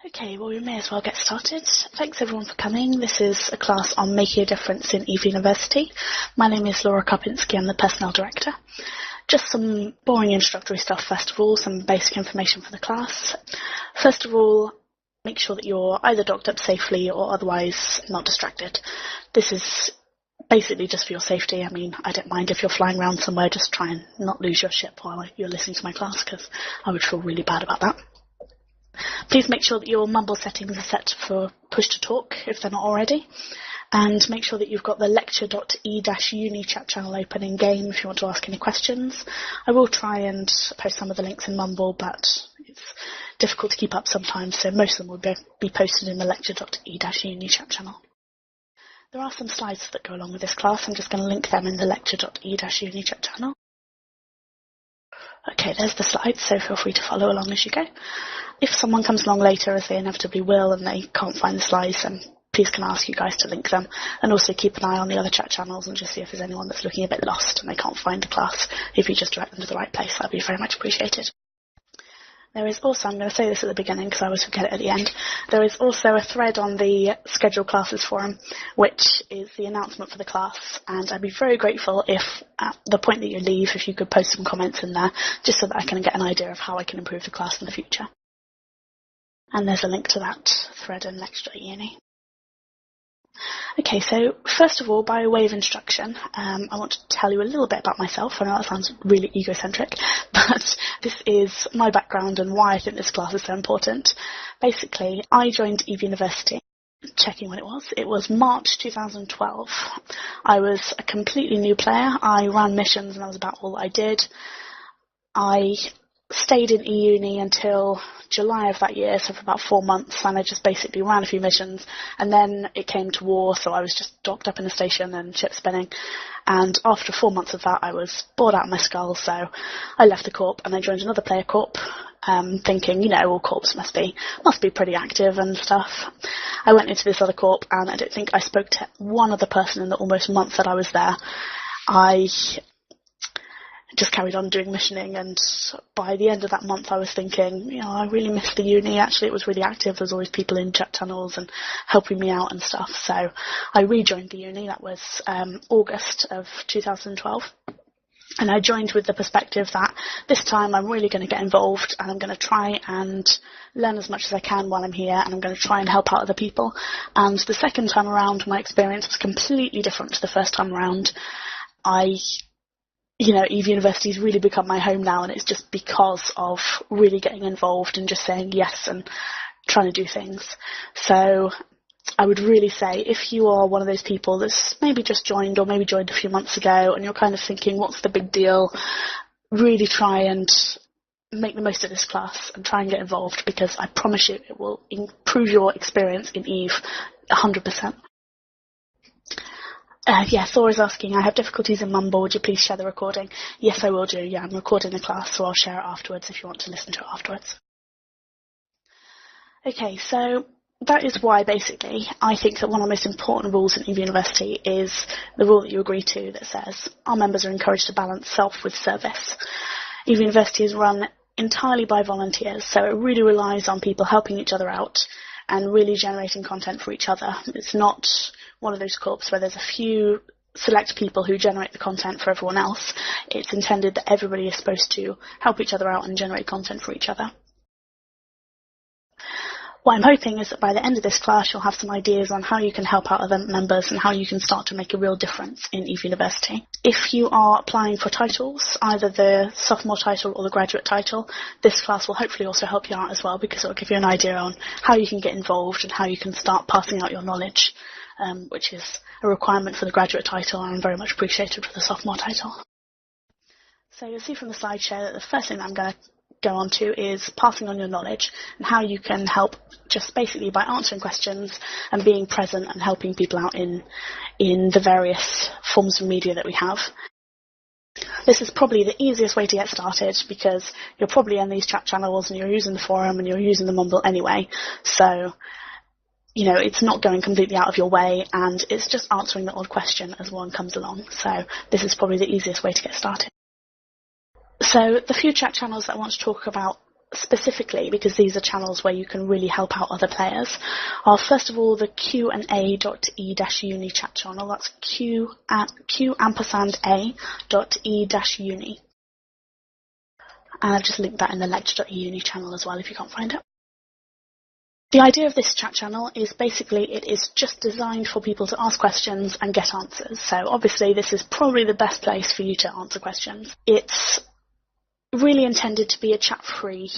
Okay, well we may as well get started. Thanks everyone for coming. This is a class on making a difference in EVE University. My name is Karpinski, I'm the Personnel Director. Just some boring introductory stuff first of all, some basic information for the class. First of all, make sure that you're either docked up safely or otherwise not distracted. This is basically just for your safety. I mean, I don't mind if you're flying around somewhere, just try and not lose your ship while you're listening to my class, because I would feel really bad about that. Please make sure that your mumble settings are set for push to talk if they're not already, and make sure that you've got the lecture.e-UNI Chat channel open in game if you want to ask any questions. I will try and post some of the links in Mumble, but it's difficult to keep up sometimes, so most of them will be posted in the lecture.e-UNI Chat channel. There are some slides that go along with this class. I'm just going to link them in the lecture.e-UNI Chat channel. Okay, there's the slides, so feel free to follow along as you go. If someone comes along later, as they inevitably will, and they can't find the slides, then please can I ask you guys to link them, and also keep an eye on the other chat channels and just see if there's anyone that's looking a bit lost and they can't find the class. If you just direct them to the right place, that'd be very much appreciated. There is also, I'm going to say this at the beginning because I always forget it at the end, there is also a thread on the Scheduled Classes forum, which is the announcement for the class, and I'd be very grateful if, at the point that you leave, if you could post some comments in there, just so that I can get an idea of how I can improve the class in the future. And there's a link to that thread in lecture.uni. Okay, so first of all, by way of introduction, I want to tell you a little bit about myself. I know that sounds really egocentric, but this is my background and why I think this class is so important. Basically, I joined EVE University, checking when it was. It was March 2012. I was a completely new player. I ran missions and that was about all I did. I stayed in E-UNI until July of that year, so for about 4 months, and I just basically ran a few missions, and then it came to war, so I was just docked up in the station and ship spinning, and after 4 months of that I was bored out of my skull, so I left the Corp and I joined another player Corp, thinking, you know, all Corps must be pretty active and stuff. I went into this other Corp and I don't think I spoke to one other person in the almost month that I was there. I just carried on doing missioning, and by the end of that month I was thinking, you know, I really miss the uni. Actually, it was really active. There's always people in chat channels and helping me out and stuff. So I rejoined the uni. That was August of 2012. And I joined with the perspective that this time I'm really going to get involved and I'm going to try and learn as much as I can while I'm here, and I'm going to try and help out other people. And the second time around, my experience was completely different to the first time around. You know, EVE University has really become my home now, and it's just because of really getting involved and just saying yes and trying to do things. So I would really say, if you are one of those people that's maybe just joined or maybe joined a few months ago and you're kind of thinking, what's the big deal, really try and make the most of this class and try and get involved, because I promise you it will improve your experience in EVE 100%. Thor is asking, I have difficulties in Mumble, would you please share the recording? Yes, I will do. Yeah, I'm recording the class, so I'll share it afterwards if you want to listen to it afterwards. Okay, so that is why, basically, I think that one of the most important rules in EVE University is the rule that you agree to that says our members are encouraged to balance self with service. EVE University is run entirely by volunteers, so it really relies on people helping each other out and really generating content for each other. It's not one of those corps where there's a few select people who generate the content for everyone else. It's intended that everybody is supposed to help each other out and generate content for each other. What I'm hoping is that by the end of this class you'll have some ideas on how you can help out other members and how you can start to make a real difference in EVE University. If you are applying for titles, either the sophomore title or the graduate title, this class will hopefully also help you out as well, because it will give you an idea on how you can get involved and how you can start passing out your knowledge, which is a requirement for the graduate title and very much appreciated for the sophomore title. So you'll see from the slideshow that the first thing that I'm going to go on to is passing on your knowledge and how you can help just basically by answering questions and being present and helping people out in the various forms of media that we have. This is probably the easiest way to get started, because you're probably in these chat channels and you're using the forum and you're using the Mumble anyway, so you know, it's not going completely out of your way, and it's just answering the odd question as one comes along. So this is probably the easiest way to get started. So the few chat channels that I want to talk about specifically, because these are channels where you can really help out other players, are first of all the Q&A.e-UNI chat channel. That's Q&A.e-UNI. And I've just linked that in the lecture.euni channel as well if you can't find it. The idea of this chat channel is basically it is just designed for people to ask questions and get answers. So obviously this is probably the best place for you to answer questions. It's really intended to be a chat-free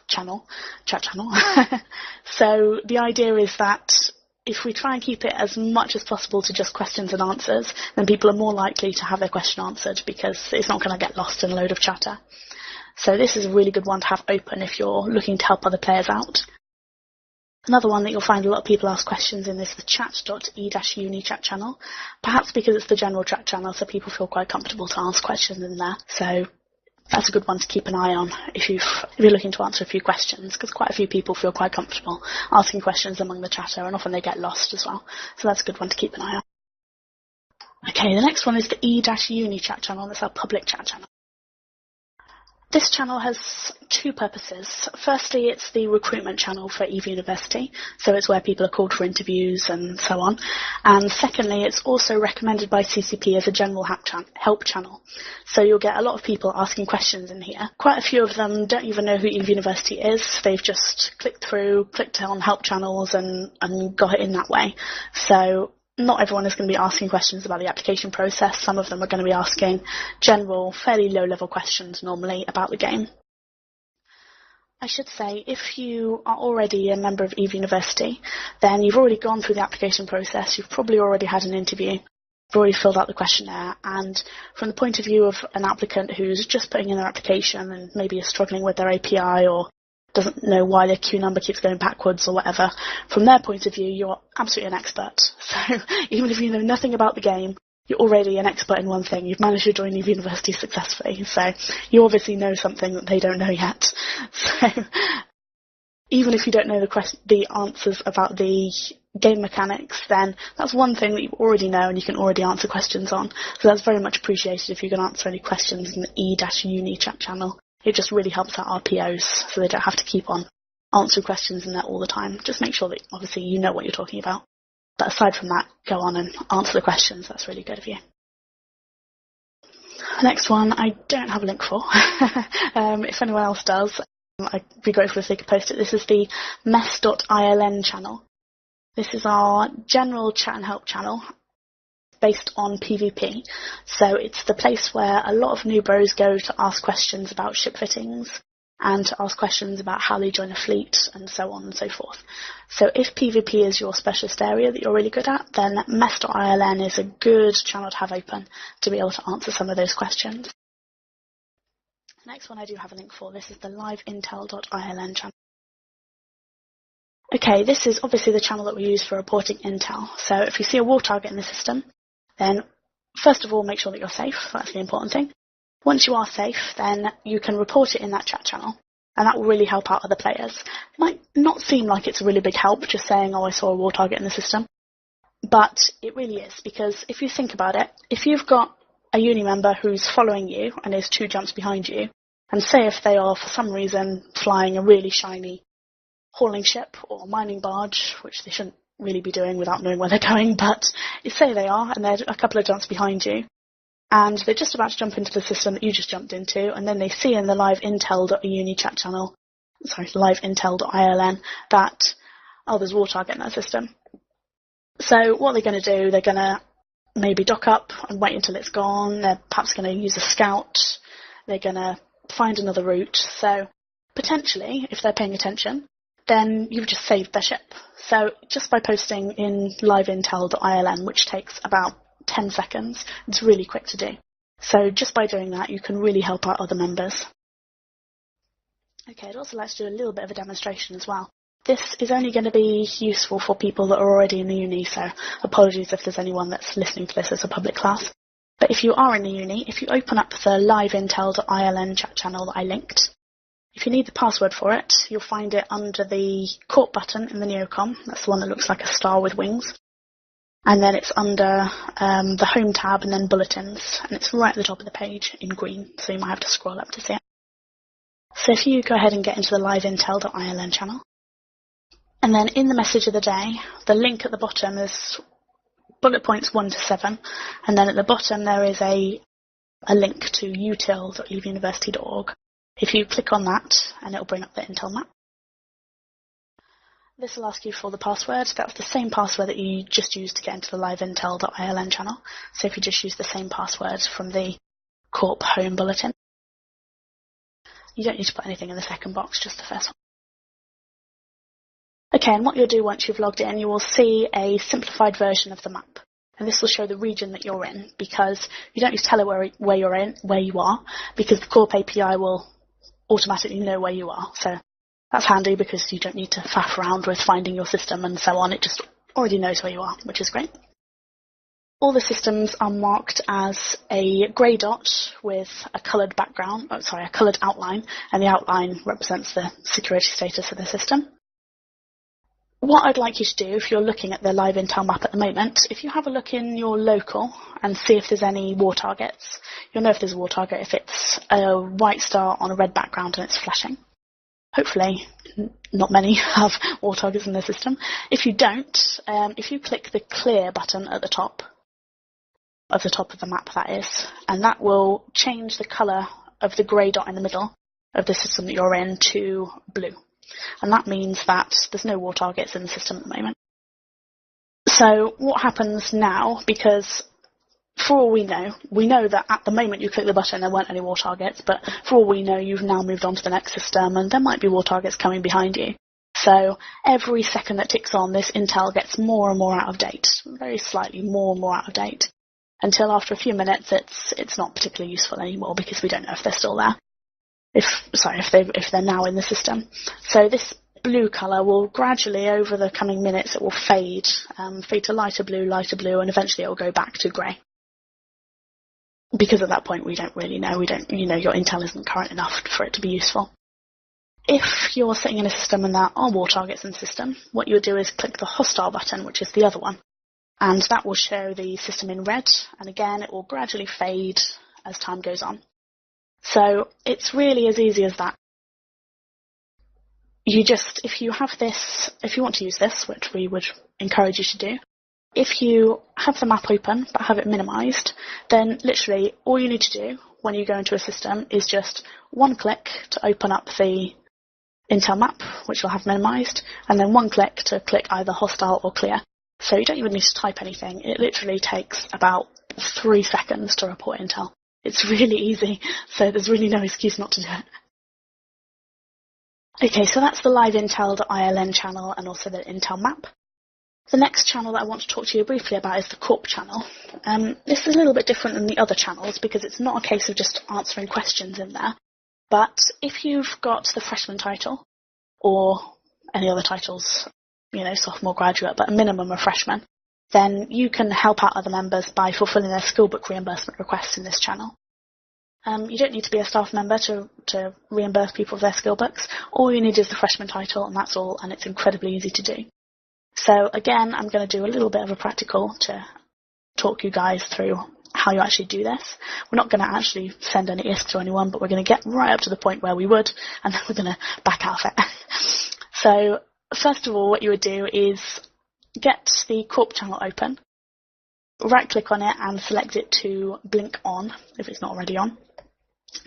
chat channel. So the idea is that if we try and keep it as much as possible to just questions and answers, then people are more likely to have their question answered because it's not going to get lost in a load of chatter. So this is a really good one to have open if you're looking to help other players out. Another one that you'll find a lot of people ask questions in is the chat.e-uni chat channel, perhaps because it's the general chat channel so people feel quite comfortable to ask questions in there. So that's a good one to keep an eye on if you're looking to answer a few questions, because quite a few people feel quite comfortable asking questions among the chatter, and often they get lost as well. So that's a good one to keep an eye on. Okay, the next one is the E-UNI chat channel. That's our public chat channel. This channel has two purposes. Firstly, it's the recruitment channel for EVE University, so it's where people are called for interviews and so on. And secondly, it's also recommended by CCP as a general help channel. So you'll get a lot of people asking questions in here. Quite a few of them don't even know who EVE University is. They've just clicked on help channels and got it in that way. So not everyone is going to be asking questions about the application process. Some of them are going to be asking general, fairly low-level questions normally about the game. I should say, if you are already a member of EVE University, then you've already gone through the application process, you've probably already had an interview, you've already filled out the questionnaire, and from the point of view of an applicant who's just putting in their application and maybe is struggling with their API or doesn't know why their queue number keeps going backwards or whatever, from their point of view, you're absolutely an expert. So even if you know nothing about the game, you're already an expert in one thing. You've managed to join EVE University successfully, so you obviously know something that they don't know yet. So even if you don't know the answers about the game mechanics, then that's one thing that you already know and you can already answer questions on. So that's very much appreciated if you can answer any questions in the E-UNI chat channel. It just really helps out RPOs, so they don't have to keep on answering questions in there all the time. Just make sure that, obviously, you know what you're talking about. But aside from that, go on and answer the questions. That's really good of you. The next one I don't have a link for. If anyone else does, I'd be grateful if they could post it. This is the mess.iln channel. This is our general chat and help channel, based on PvP. So it's the place where a lot of new bros go to ask questions about ship fittings and to ask questions about how they join a fleet and so on and so forth. So if PvP is your specialist area that you're really good at, then mess.iln is a good channel to have open to be able to answer some of those questions. The next one I do have a link for. This is the LiveIntelILN channel. Okay, this is obviously the channel that we use for reporting intel. So if you see a war target in the system, then first of all, make sure that you're safe. That's the important thing. Once you are safe, then you can report it in that chat channel, and that will really help out other players. It might not seem like it's a really big help just saying, oh, I saw a war target in the system, but it really is, because if you think about it, if you've got a uni member who's following you and is 2 jumps behind you, and say if they are for some reason flying a really shiny hauling ship or mining barge, which they shouldn't really be doing without knowing where they're going, but say they are and they're a couple of jumps behind you and they're just about to jump into the system that you just jumped into, and then they see in the LiveIntelILN chat channel, LiveIntelILN, that, oh, there's a war target in that system. So what they're going to do, they're going to maybe dock up and wait until it's gone. They're perhaps going to use a scout. They're going to find another route. So potentially, if they're paying attention, then you've just saved their ship. So just by posting in LiveIntelILN, which takes about 10 seconds, it's really quick to do. So just by doing that, you can really help out other members. Okay, I'd also like to do a little bit of a demonstration as well. This is only going to be useful for people that are already in the uni, so apologies if there's anyone that's listening to this as a public class. But if you are in the uni, if you open up the LiveIntelILN chat channel that I linked, if you need the password for it, you'll find it under the Corp button in the Neocom. That's the one that looks like a star with wings. And then it's under the Home tab and then Bulletins. And it's right at the top of the page in green, so you might have to scroll up to see it. So if you go ahead and get into the LiveIntelILN channel, and then in the message of the day, the link at the bottom is bullet points 1 to 7, and then at the bottom there is a link to util.leaveuniversity.org. If you click on that, and it'll bring up the Intel map. This will ask you for the password. That's the same password that you just used to get into the LiveIntelILN channel. So if you just use the same password from the Corp home bulletin. You don't need to put anything in the second box, just the first one. Okay, and what you'll do once you've logged in, you will see a simplified version of the map. And this will show the region that you're in, because you don't need to tell it where you are, because the Corp API will automatically know where you are. So that's handy because you don't need to faff around with finding your system and so on. It just already knows where you are, which is great. All the systems are marked as a grey dot with a coloured background, a coloured outline, and the outline represents the security status of the system. What I'd like you to do, if you're looking at the LiveIntel map at the moment, if you have a look in your local and see if there's any war targets, you'll know if there's a war target if it's a white star on a red background and it's flashing. Hopefully, not many have war targets in their system. If you don't, if you click the clear button at the top of the map, that is, and that will change the colour of the grey dot in the middle of the system that you're in to blue. And that means that there's no war targets in the system at the moment. So what happens now, because for all we know that at the moment you click the button there weren't any war targets, but for all we know you've now moved on to the next system and there might be war targets coming behind you. So every second that ticks on, this intel gets more and more out of date, very slightly more and more out of date, until after a few minutes it's not particularly useful anymore because we don't know if they're still there. If they're now in the system. So this blue colour will gradually, over the coming minutes, it will fade to lighter blue, and eventually it will go back to grey. Because at that point we don't really know. Your intel isn't current enough for it to be useful. If you're sitting in a system and there are war targets in the system, what you'll do is click the hostile button, which is the other one, and that will show the system in red, and again it will gradually fade as time goes on. So it's really as easy as that. If you want to use this, which we would encourage you to do, if you have the map open but have it minimised, then literally all you need to do when you go into a system is just one click to open up the Intel map, which you'll have minimised, and then one click to click either hostile or clear. So you don't even need to type anything. It literally takes about 3 seconds to report Intel. It's really easy, so there's really no excuse not to do it. Okay, so that's the LiveIntelILN channel and also the Intel map. The next channel that I want to talk to you briefly about is the Corp channel. This is a little bit different than the other channels because it's not a case of just answering questions in there. But if you've got the freshman title, or any other titles, sophomore, graduate, but a minimum of freshman, then you can help out other members by fulfilling their skillbook reimbursement requests in this channel. You don't need to be a staff member to reimburse people for their skillbooks. All you need is the freshman title, and that's all, and it's incredibly easy to do. So again, I'm going to do a little bit of a practical to talk you guys through how you actually do this. We're not going to actually send any ISK to anyone, but we're going to get right up to the point where we would, and then we're going to back out of it. So first of all, what you would do is get the Corp channel open, right-click on it and select it to blink on if it's not already on.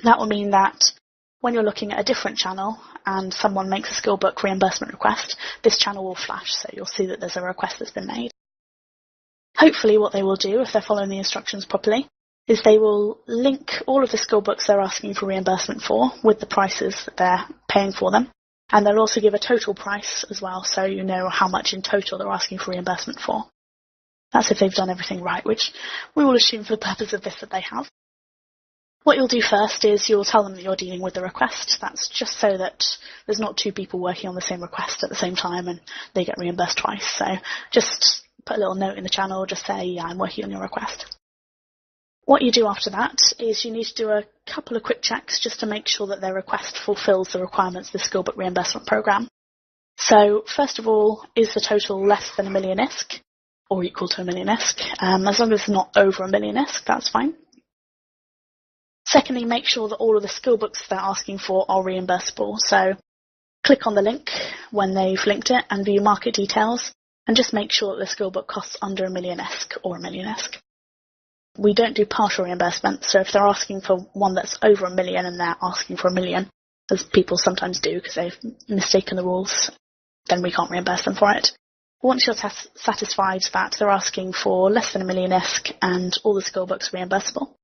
That will mean that when you're looking at a different channel and someone makes a skillbook reimbursement request, this channel will flash, so you'll see that there's a request that's been made. Hopefully what they will do, if they're following the instructions properly, is they will link all of the skillbooks they're asking for reimbursement for with the prices that they're paying for them. And they'll also give a total price as well, so you know how much in total they're asking for reimbursement for. That's if they've done everything right, which we will assume for the purpose of this that they have. What you'll do first is you'll tell them that you're dealing with the request. That's just so that there's not 2 people working on the same request at the same time and they get reimbursed twice. So just put a little note in the channel, just say, yeah, I'm working on your request. What you do after that is you need to do a couple of quick checks just to make sure that their request fulfills the requirements of the skillbook reimbursement program. So first of all, is the total less than 1 million ISK or equal to 1 million ISK? As long as it's not over 1 million ISK, that's fine. Secondly, make sure that all of the skill books they're asking for are reimbursable. So click on the link when they've linked it and view market details, and just make sure that the skill book costs under $1 million ESC or $1 million ESC. We don't do partial reimbursement, so if they're asking for one that's over $1 million and they're asking for $1 million, as people sometimes do because they've mistaken the rules, then we can't reimburse them for it. Once you're satisfied that they're asking for less than $1 million ESC and all the skill books are reimbursable,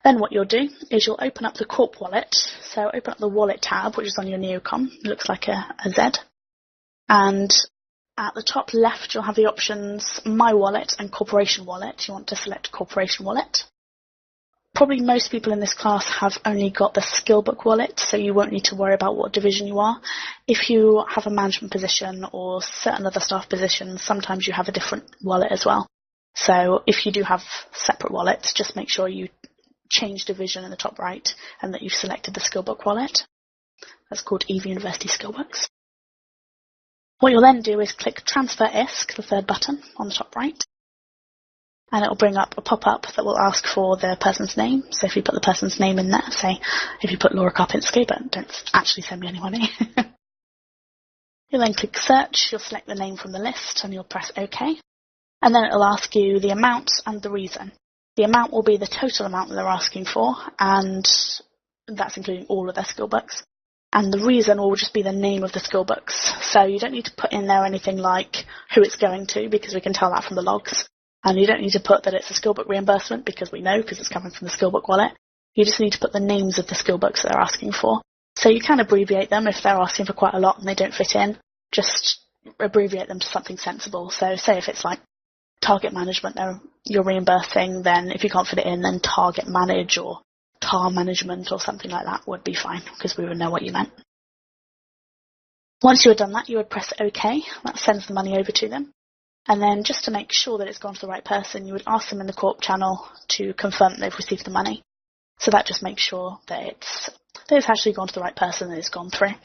then what you'll do is you'll open up the Corp wallet. So open up the wallet tab, which is on your Neocom. It looks like a Z. And at the top left, you'll have the options My Wallet and Corporation Wallet. You want to select Corporation Wallet. Probably most people in this class have only got the Skillbook wallet, so you won't need to worry about what division you are. If you have a management position or certain other staff positions, sometimes you have a different wallet as well. So if you do have separate wallets, just make sure you change division in the top right and that you've selected the Skillbook wallet. That's called EVE University Skillbooks. What you'll then do is click Transfer ISK, the third button on the top right, and it will bring up a pop-up that will ask for the person's name. So if you put the person's name in there, say if you put Laura Karpinski, but don't actually send me any money. You'll then click Search, you'll select the name from the list and you'll press OK. And then it'll ask you the amount and the reason. The amount will be the total amount that they're asking for, and that's including all of their skill books. And the reason will just be the name of the skill books. So you don't need to put in there anything like who it's going to, because we can tell that from the logs. And you don't need to put that it's a skill book reimbursement, because we know, because it's coming from the skill book wallet. You just need to put the names of the skill books that they're asking for. So you can abbreviate them if they're asking for quite a lot and they don't fit in. Just abbreviate them to something sensible. So say if it's like target management you're reimbursing, then if you can't fit it in, then target manage or tar management or something like that would be fine, because we would know what you meant. Once you had done that, you would press OK. That sends the money over to them. And then just to make sure that it's gone to the right person, you would ask them in the Corp channel to confirm that they've received the money. So that just makes sure that it's actually gone to the right person and it's gone through.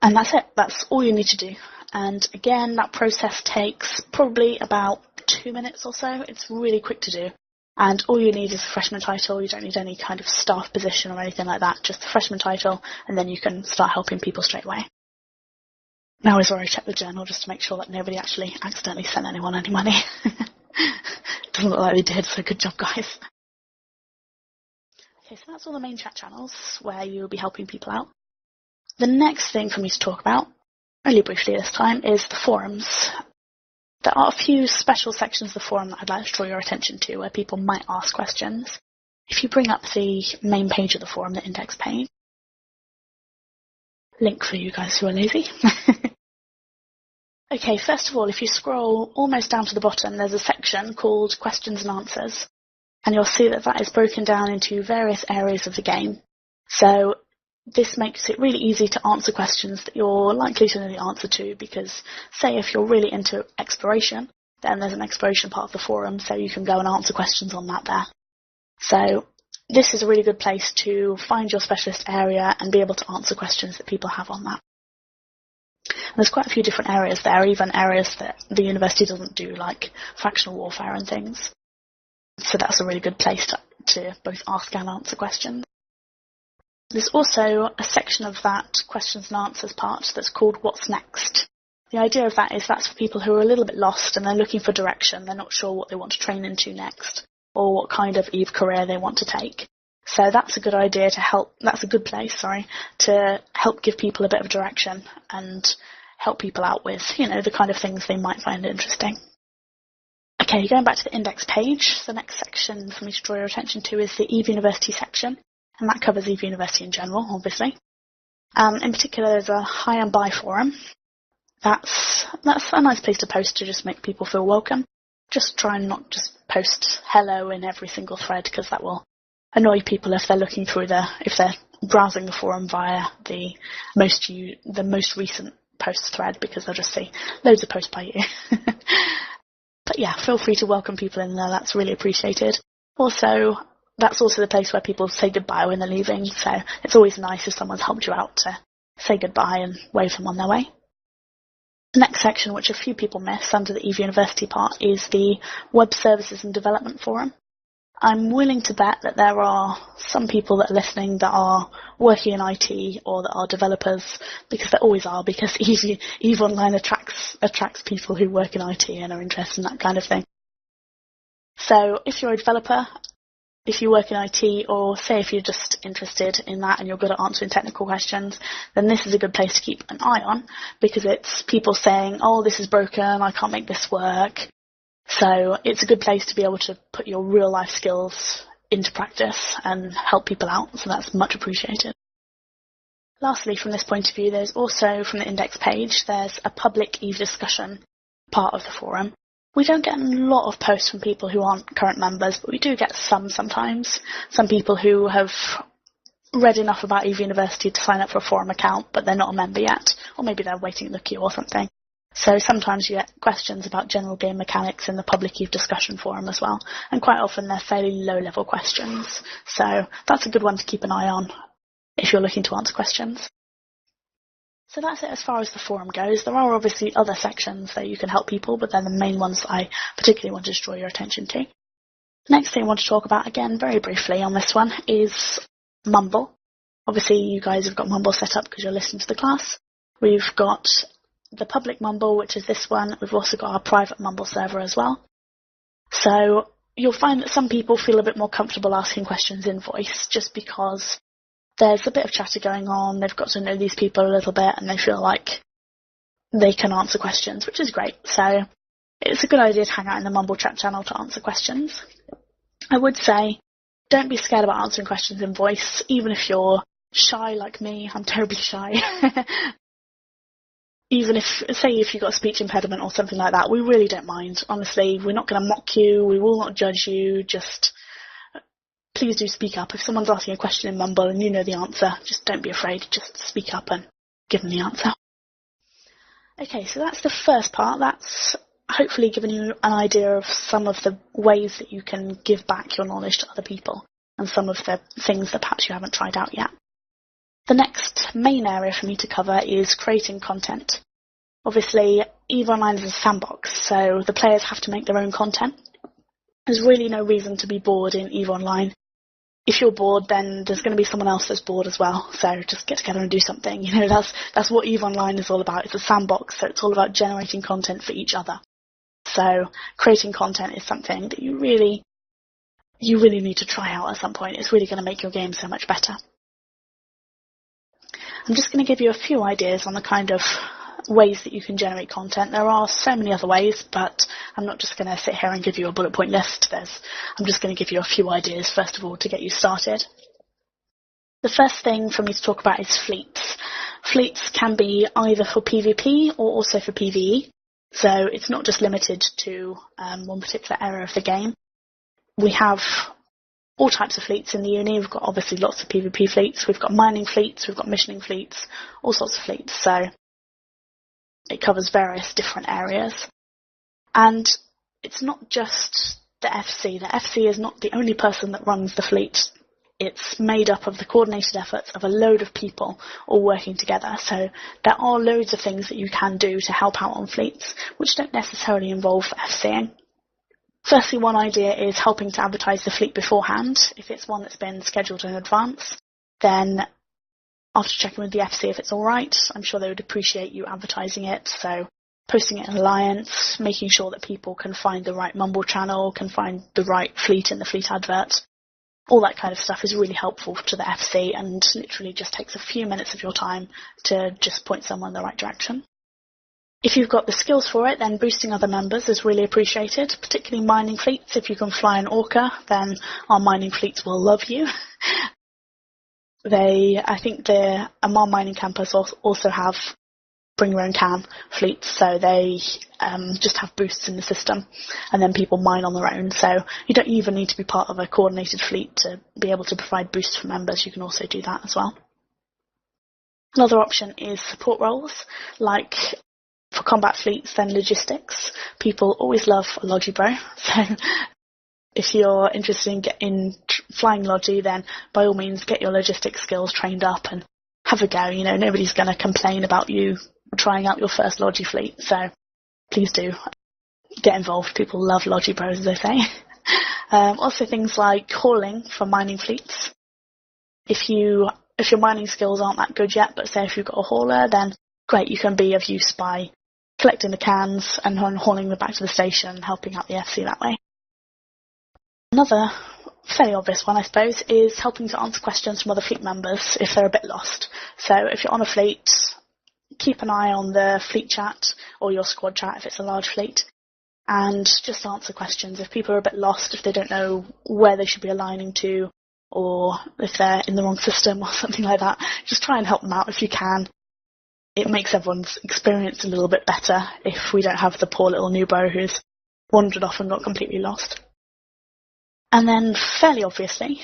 And that's it. That's all you need to do. And again, that process takes probably about 2 minutes or so. It's really quick to do. And all you need is a freshman title. You don't need any kind of staff position or anything like that. Just the freshman title, and then you can start helping people straight away. Now is where I check the journal just to make sure that nobody actually accidentally sent anyone any money. It doesn't look like they did, so good job, guys. Okay, so that's all the main chat channels where you'll be helping people out. The next thing for me to talk about, only briefly this time, is the forums. There are a few special sections of the forum that I'd like to draw your attention to where people might ask questions. If you bring up the main page of the forum, the index page, link for you guys who are lazy. Okay, first of all, if you scroll almost down to the bottom, there's a section called Questions and Answers, and you'll see that that is broken down into various areas of the game. So this makes it really easy to answer questions that you're likely to know the answer to, because say if you're really into exploration, then there's an exploration part of the forum, so you can go and answer questions on that there. So this is a really good place to find your specialist area and be able to answer questions that people have on that. And there's quite a few different areas there, even areas that the university doesn't do, like fractional warfare and things. So that's a really good place to both ask and answer questions. There's also a section of that questions and answers part that's called What's Next. The idea of that is that's for people who are a little bit lost and they're looking for direction. They're not sure what they want to train into next or what kind of EVE career they want to take. So that's a good idea that's a good place, to help give people a bit of direction and help people out with, the kind of things they might find interesting. Okay, going back to the index page, the next section for me to draw your attention to is the EVE University section. And that covers EVE University in general, obviously. In particular, there's a Hi and Bye forum. That's a nice place to post to just make people feel welcome. Just try and not just post hello in every single thread, because that will annoy people if they're looking through if they're browsing the forum via the most recent post thread, because they'll just see loads of posts by you. But yeah, feel free to welcome people in there. That's really appreciated. Also, that's also the place where people say goodbye when they're leaving, so it's always nice if someone's helped you out to say goodbye and wave them on their way. The next section, which a few people miss under the EVE University part, is the Web Services and Development Forum. I'm willing to bet that there are some people that are listening that are working in IT or that are developers, because there always are, because EVE Online attracts people who work in IT and are interested in that kind of thing. So if you're a developer, if you work in IT, or say if you're just interested in that and you're good at answering technical questions, then this is a good place to keep an eye on, because it's people saying, oh, this is broken, I can't make this work. So it's a good place to be able to put your real life skills into practice and help people out, so that's much appreciated. Lastly, from this point of view, there's also, from the index page, there's a public EVE discussion part of the forum. We don't get a lot of posts from people who aren't current members, but we do get some sometimes. Some people who have read enough about EVE University to sign up for a forum account, but they're not a member yet, or maybe they're waiting in the queue or something. So sometimes you get questions about general game mechanics in the public EVE discussion forum as well, and quite often they're fairly low-level questions. So that's a good one to keep an eye on if you're looking to answer questions. So that's it as far as the forum goes. There are obviously other sections that you can help people, but they're the main ones I particularly want to draw your attention to. Next thing I want to talk about, again very briefly on this one, is Mumble. Obviously you guys have got Mumble set up because you're listening to the class. We've got the public Mumble, which is this one. We've also got our private Mumble server as well. So you'll find that some people feel a bit more comfortable asking questions in voice, just because there's a bit of chatter going on, they've got to know these people a little bit, and they feel like they can answer questions, which is great. So it's a good idea to hang out in the Mumble chat channel to answer questions. I would say, don't be scared about answering questions in voice, even if you're shy like me. I'm terribly shy. Even if you've got a speech impediment or something like that, we really don't mind. Honestly, we're not going to mock you, we will not judge you, just please do speak up. If someone's asking a question in Mumble and you know the answer, just don't be afraid, just speak up and give them the answer. Okay, so that's the first part. That's hopefully given you an idea of some of the ways that you can give back your knowledge to other people, and some of the things that perhaps you haven't tried out yet. The next main area for me to cover is creating content. Obviously, EVE Online is a sandbox, so the players have to make their own content. There's really no reason to be bored in EVE Online. If you're bored, then there's going to be someone else that's bored as well, so just get together and do something. You know, that's what EVE Online is all about. It's a sandbox, so it's all about generating content for each other. So creating content is something that you really need to try out at some point. It's really going to make your game so much better. I'm just going to give you a few ideas on the kind of ways that you can generate content. There are so many other ways, but I'm not just going to sit here and give you a bullet point list. I'm just going to give you a few ideas, first of all, to get you started. The first thing for me to talk about is fleets. Fleets can be either for PvP or also for PvE, so it's not just limited to one particular area of the game. We have all types of fleets in the uni. We've got obviously lots of PvP fleets, we've got mining fleets, we've got missioning fleets, all sorts of fleets, so it covers various different areas. And it's not just the FC. The FC is not the only person that runs the fleet. It's made up of the coordinated efforts of a load of people all working together. So there are loads of things that you can do to help out on fleets, which don't necessarily involve FCing. Firstly, one idea is helping to advertise the fleet beforehand. If it's one that's been scheduled in advance, then after checking with the FC if it's alright, I'm sure they would appreciate you advertising it. So posting it in Alliance, making sure that people can find the right Mumble channel, can find the right fleet in the fleet advert. All that kind of stuff is really helpful to the FC and literally just takes a few minutes of your time to just point someone in the right direction. If you've got the skills for it, then boosting other members is really appreciated, particularly mining fleets. If you can fly an orca, then our mining fleets will love you. I think the Amar mining campus also have bring your own can fleets, so they just have boosts in the system, and then people mine on their own. So you don't even need to be part of a coordinated fleet to be able to provide boosts for members. You can also do that as well. Another option is support roles, like for combat fleets, then logistics. People always love a Logibro, so if you're interested in flying Logi, then by all means get your logistics skills trained up and have a go. You know, nobody's going to complain about you trying out your first Logi fleet, so please do get involved. People love Logibros, as they say. Also things like hauling for mining fleets. If your mining skills aren't that good yet, but say if you've got a hauler, then great, you can be of use by collecting the cans and hauling them back to the station, helping out the FC that way. Another fairly obvious one, I suppose, is helping to answer questions from other fleet members if they're a bit lost. So if you're on a fleet, keep an eye on the fleet chat or your squad chat if it's a large fleet, and just answer questions. If people are a bit lost, if they don't know where they should be aligning to, or if they're in the wrong system or something like that, just try and help them out if you can. It makes everyone's experience a little bit better if we don't have the poor little newbo who's wandered off and got completely lost. And then, fairly obviously,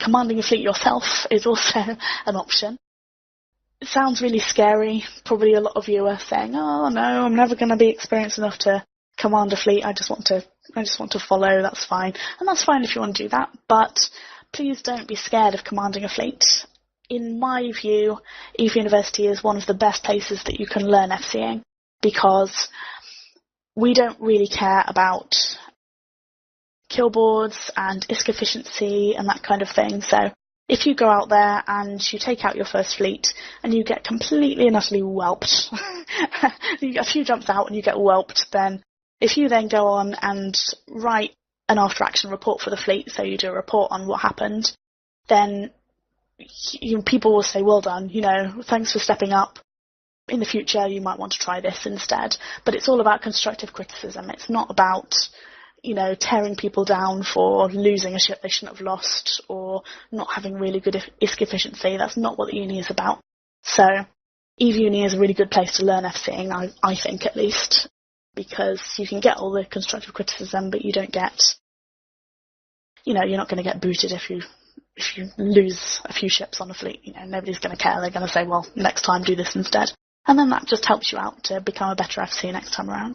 commanding a fleet yourself is also an option. It sounds really scary. Probably a lot of you are saying, oh no, I'm never going to be experienced enough to command a fleet. I just want to follow, that's fine. And that's fine if you want to do that, but please don't be scared of commanding a fleet. In my view, EVE University is one of the best places that you can learn FCing, because we don't really care about kill boards and ISK efficiency and that kind of thing. So if you go out there and you take out your first fleet and you get completely and utterly whelped, you get a few jumps out and you get whelped, then if you then go on and write an after-action report for the fleet, so you do a report on what happened, then people will say, well done, thanks for stepping up. In the future, you might want to try this instead. But it's all about constructive criticism. It's not about, tearing people down for losing a ship they shouldn't have lost or not having really good ISK efficiency. That's not what the uni is about. So EUni is a really good place to learn FCing, I think at least, because you can get all the constructive criticism, but you don't get, you're not going to get booted if you lose a few ships on a fleet. Nobody's going to care. They're going to say, well, next time do this instead. And then that just helps you out to become a better FC next time around.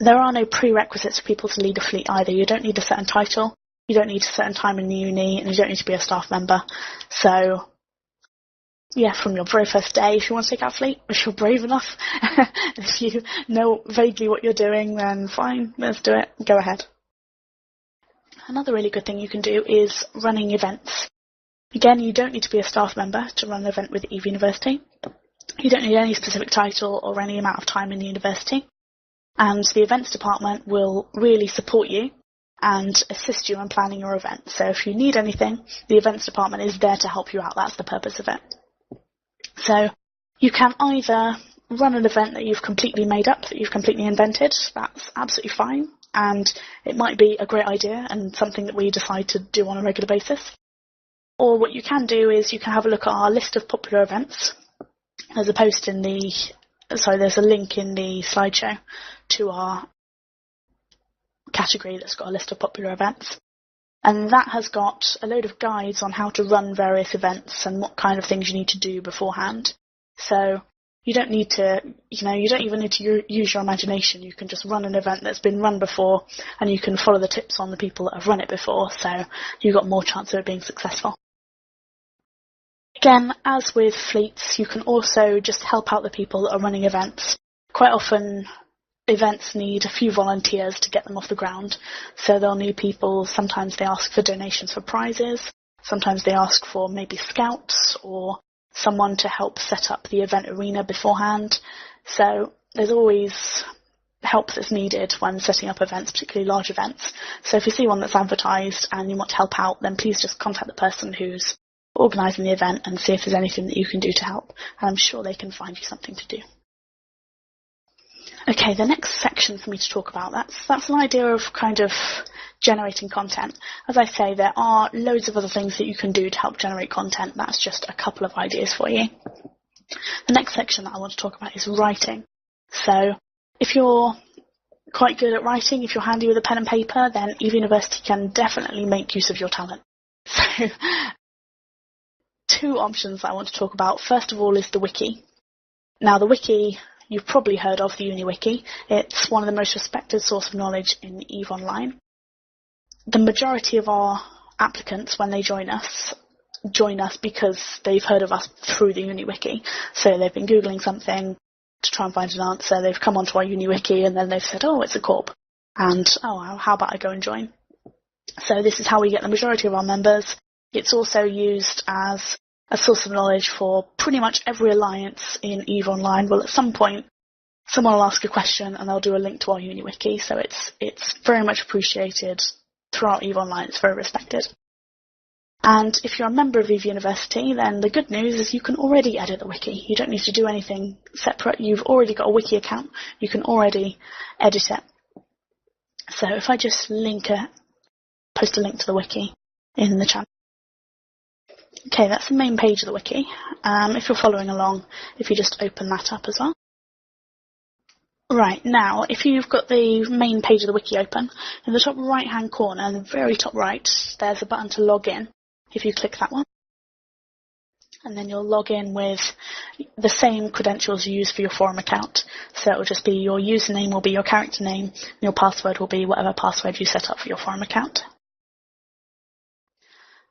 There are no prerequisites for people to lead a fleet either. You don't need a certain title, you don't need a certain time in the uni, and you don't need to be a staff member. So, yeah, from your very first day, if you want to take out a fleet, if you're brave enough, if you know vaguely what you're doing, then fine, let's do it, go ahead. Another really good thing you can do is running events. Again, you don't need to be a staff member to run an event with EVE University. You don't need any specific title or any amount of time in the university. And the events department will really support you and assist you in planning your event. So if you need anything, the events department is there to help you out. That's the purpose of it. So you can either run an event that you've completely made up, that you've completely invented. That's absolutely fine. And it might be a great idea and something that we decide to do on a regular basis. Or what you can do is you can have a look at our list of popular events. There's a link in the slideshow to our category that's got a list of popular events. And that has got a load of guides on how to run various events and what kind of things you need to do beforehand. So you don't need to, you don't even need to use your imagination. You can just run an event that's been run before and you can follow the tips on the people that have run it before, so you've got more chance of it being successful. Again, as with fleets, you can also just help out the people that are running events. Quite often, events need a few volunteers to get them off the ground, so they'll need people. Sometimes they ask for donations for prizes, sometimes they ask for maybe scouts or someone to help set up the event arena beforehand. So there's always help that's needed when setting up events, particularly large events. So if you see one that's advertised and you want to help out, then please just contact the person who's organising the event and see if there's anything that you can do to help. And I'm sure they can find you something to do. Okay, the next section for me to talk about, that's an idea of kind of generating content. As I say, there are loads of other things that you can do to help generate content. That's just a couple of ideas for you. The next section that I want to talk about is writing. So if you're quite good at writing, if you're handy with a pen and paper, then EVE University can definitely make use of your talent. So two options that I want to talk about. First of all is the Wiki. Now the Wiki, you've probably heard of the EUni Wiki. It's one of the most respected source of knowledge in EVE Online. The majority of our applicants, when they join us because they've heard of us through the EUni Wiki. So they've been Googling something to try and find an answer. They've come onto our EUni Wiki and then they've said, oh, it's a Corp. And, oh, how about I go and join? So this is how we get the majority of our members. It's also used as a source of knowledge for pretty much every alliance in EVE Online. Well, at some point, someone will ask a question and they'll do a link to our EUni Wiki, so it's very much appreciated throughout EVE Online. It's very respected. And if you're a member of EVE University, then the good news is you can already edit the wiki. You don't need to do anything separate. You've already got a wiki account. You can already edit it. So if I just post a link to the wiki in the channel. Okay, that's the main page of the wiki. If you're following along, if you just open that up as well. Right, now, if you've got the main page of the wiki open, in the top right-hand corner, in the very top right, there's a button to log in. If you click that one, and then you'll log in with the same credentials you use for your forum account. So it will just be your username will be your character name, and your password will be whatever password you set up for your forum account.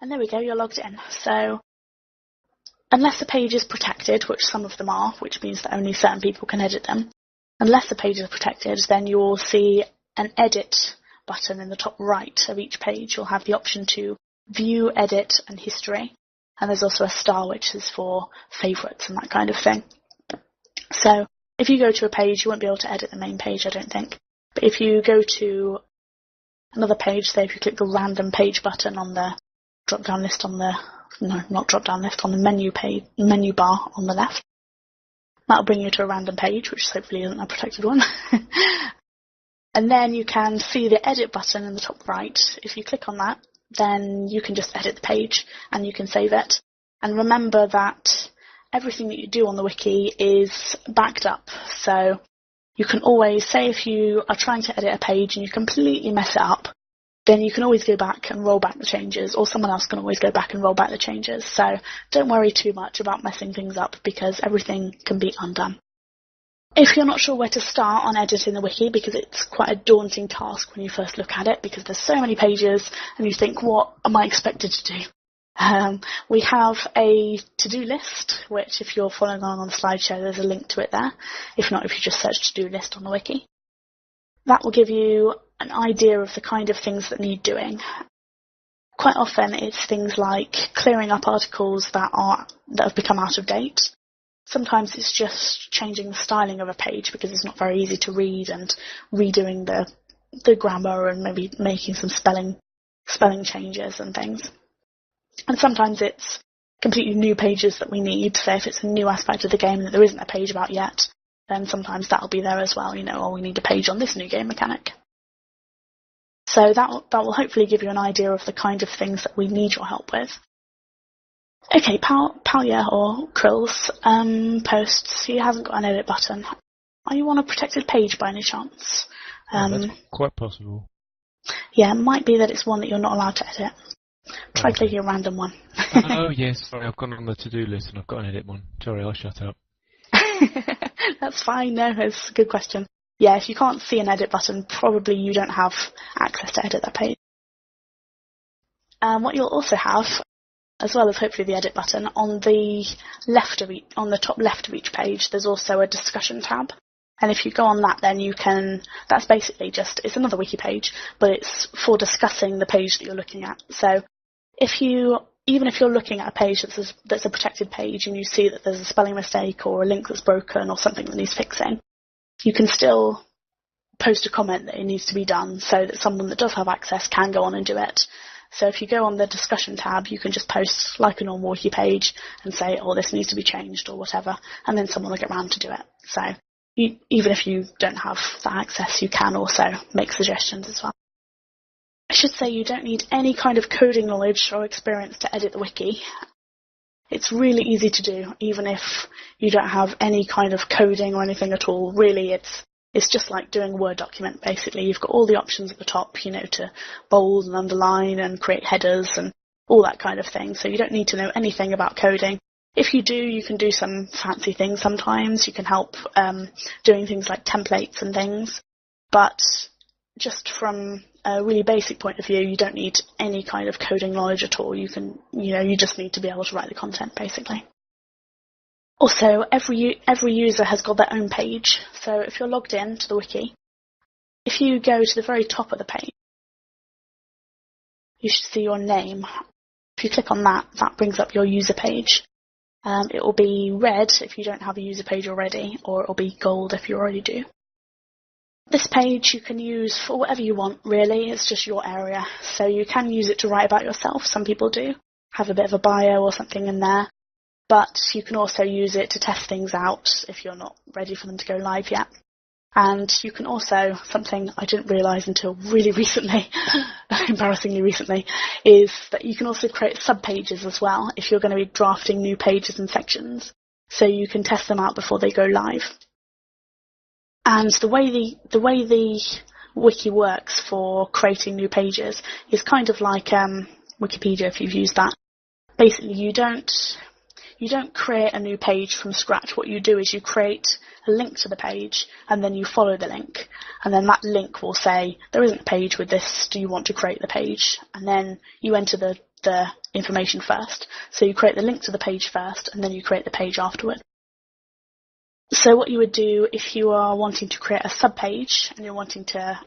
And there we go, you're logged in. So unless the page is protected, which some of them are, which means that only certain people can edit them, unless the page is protected, then you will see an edit button in the top right of each page. You'll have the option to view, edit, and history. And there's also a star, which is for favourites and that kind of thing. So if you go to a page, you won't be able to edit the main page, I don't think. But if you go to another page, say if you click the random page button on the drop-down list on the, no, not drop-down list, on the menu bar on the left, that'll bring you to a random page, which hopefully isn't a protected one. And then you can see the edit button in the top right. If you click on that, then you can just edit the page and you can save it. And remember that everything that you do on the wiki is backed up. So you can always say if you are trying to edit a page and you completely mess it up, then you can always go back and roll back the changes, or someone else can always go back and roll back the changes. So don't worry too much about messing things up because everything can be undone. If you're not sure where to start on editing the wiki, because it's quite a daunting task when you first look at it, because there's so many pages and you think, what am I expected to do? We have a to-do list, which if you're following along on the slideshow, there's a link to it there. If not, if you just search to-do list on the wiki. That will give you an idea of the kind of things that need doing. Quite often it's things like clearing up articles that have become out of date. Sometimes it's just changing the styling of a page because it's not very easy to read, and redoing the grammar and maybe making some spelling changes and things. And sometimes it's completely new pages that we need. So if it's a new aspect of the game that there isn't a page about yet, then sometimes that'll be there as well. Or we need a page on this new game mechanic. So that will hopefully give you an idea of the kind of things that we need your help with. Okay, Palya or Krill's posts, he hasn't got an edit button. Are you on a protected page by any chance? That's quite possible. Yeah, it might be that it's one that you're not allowed to edit. Try clicking a random one. Oh yes, sorry, I've gone on the to-do list and I've got an edit one. Sorry, I'll shut up. That's fine, no, it's a good question. Yeah, if you can't see an edit button, probably you don't have access to edit that page. What you'll also have, as well as hopefully the edit button, on the top left of each page, there's also a discussion tab. And if you go on that, then that's basically it's another wiki page, but it's for discussing the page that you're looking at. So even if you're looking at a page that's a protected page and you see that there's a spelling mistake or a link that's broken or something that needs fixing, you can still post a comment that it needs to be done so that someone that does have access can go on and do it. So if you go on the discussion tab, you can just post like a normal wiki page and say, oh, this needs to be changed or whatever, and then someone will get around to do it. So even if you don't have that access, you can also make suggestions as well. I should say you don't need any kind of coding knowledge or experience to edit the wiki. It's really easy to do, even if you don't have any kind of coding or anything at all. Really, it's just like doing a Word document, basically. You've got all the options at the top, to bold and underline and create headers and all that kind of thing. So you don't need to know anything about coding. If you do, you can do some fancy things sometimes. You can help doing things like templates and things. But just from a really basic point of view, you don't need any kind of coding knowledge at all. You just need to be able to write the content, basically. Also, every user has got their own page. So if you're logged in to the wiki, if you go to the very top of the page, you should see your name. If you click on that, that brings up your user page. It will be red if you don't have a user page already, or it will be gold if you already do. This page you can use for whatever you want, really. It's just your area. So you can use it to write about yourself. Some people do. Have a bit of a bio or something in there. But you can also use it to test things out if you're not ready for them to go live yet. And you can also, something I didn't realise until really recently, embarrassingly recently, is that you can also create sub-pages as well if you're going to be drafting new pages and sections. So you can test them out before they go live. And the way the wiki works for creating new pages is kind of like Wikipedia, if you've used that. Basically, you don't create a new page from scratch. What you do is you create a link to the page, and then you follow the link. And then that link will say, there isn't a page with this, do you want to create the page? And then you enter the information first. So you create the link to the page first, and then you create the page afterward. So what you would do if you are wanting to create a sub-page, and you're wanting to,